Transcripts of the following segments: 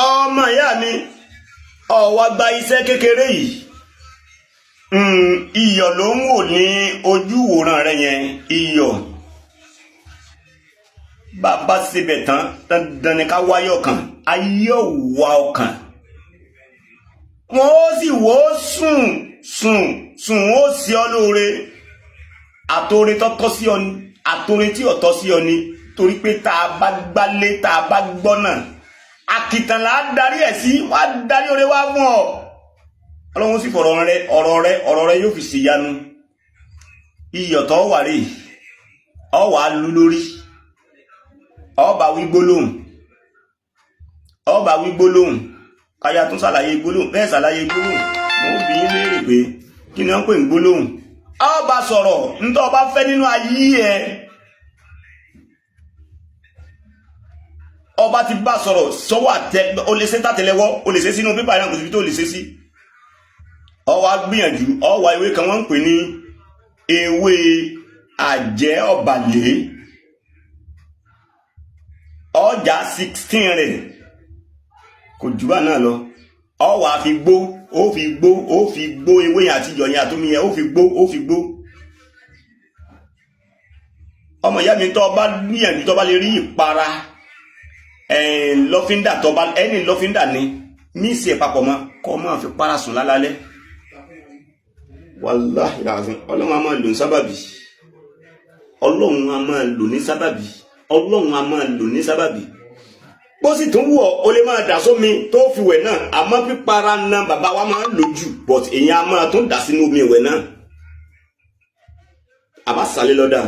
ọmọ ìyá mi ọ̀wá gba iṣẹ́ kékeré yìí iyọ̀ ló ń wò ní ojú ìwòran rẹ yẹn iyọ̀ bàbá síbẹ̀ tán dandan ni ká wáyọ̀ kan ayé òwà ọkàn wọn ó sì wò ó sùn ó sì ọ lóore àtòrè tọ́tọ́ sí ọ ni àtòrè tí ọ̀tọ́ sí ọ ni torí pé tá a bá gbálé tá a bá gbọ́nà àkìtàn là á darí ẹ̀ sí wá darí oore wá fún ọ ọlọ́run sì fọ̀rọ̀ ọ̀rọ̀ rẹ yóò fi ṣèyanu iyọ̀ tó wà rè ọ wà á lú lórí ọba wí gbólóhùn káyà tún ṣàlàyé gbólóhùn bẹ́ẹ̀ ṣàlàyé gbólóhùn wọn bí yín léèrè pé kí ni wọ́n pè ń gbólóhùn ọba sọ̀rọ̀ ntọ́ ọba fẹ́ nínú ayé ẹ ọba ti bá sọ̀rọ̀ sọ́wọ́ àtẹ o lè ṣe tàtẹ́lẹwọ́ o lè ṣe sínú pépà náà kò síbi tó lè ṣe sí ọwọ́ agbìyànjú ọwọ́ ewé kan wọ́n ń pè ní ewé àjẹ́ ọ̀bàlẹ́ ọjà 16 rẹ̀ kò jù bá náà lọ ọwọ́ àfi gbó ó fi gbó ewé yẹn àti ìyọ̀ yẹn àtomi yẹn ó fi gbó ọmọ ìyá mi tó bá gbìyànjú tó bá lè rí ìpara lọ́fíńdà tó bá ẹni lọ́fíńdà ní míìsì ẹ̀ papọ̀ mọ́ kọ́ máa fi para sùn lálálẹ́ wàláhì làzim ọlọ́run a máa lò ní sábàbí bó sì tún wù ọ́ o lè máa dà sómi tó fi wẹ̀ náà àmọ́ pípara náà bàbá wa máa ń lò jù but èèyàn a máa tún dà sínú omi ìwẹ̀ náà àbá sálẹ̀ lọ́dà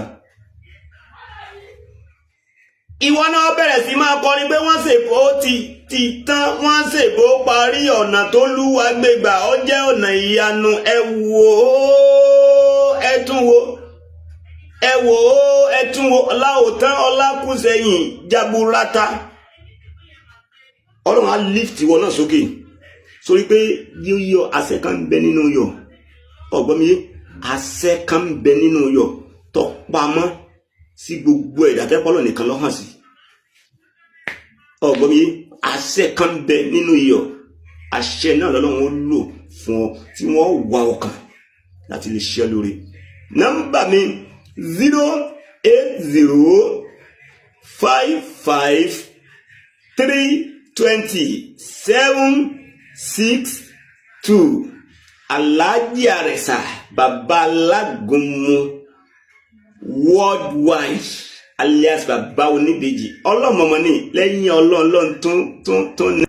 ìwọ náà bẹ̀rẹ̀ sí máa kọrin pé wọ́n ṣèbó ti tán wọ́n ṣèbó parí ọ̀nà tó lúwa gbégbà ó jẹ́ ọ̀nà ìyanu ẹ wò ó ọláòtán ọlákùsẹ̀yìn jaburata ọlọ́run á lift wọn náà sókè sórí pé yíyọ àṣẹ kan ń bẹ nínú yọ ọgbọ́n mi yé àṣẹ kan ń bẹ nínú yọ tó pamọ́ sí gbogbo ẹ̀dá tẹ́pọ́lọ̀ nìkan ló hàn sí ọgbọ́n mi àṣẹ kan bẹ nínú iyọ̀ àṣẹ náà lọ́lọ́run ó lò fún ọ tí wọ́n wá ọkàn láti lè ṣe lórí nọ́mbà mi 08055320762 Alhaji Arẹ̀sà bàbá alágúnmu worldwide alias bàbá oníbejì ọlọ́mọmọ ní lẹ́yìn ọlọ́run tó ní.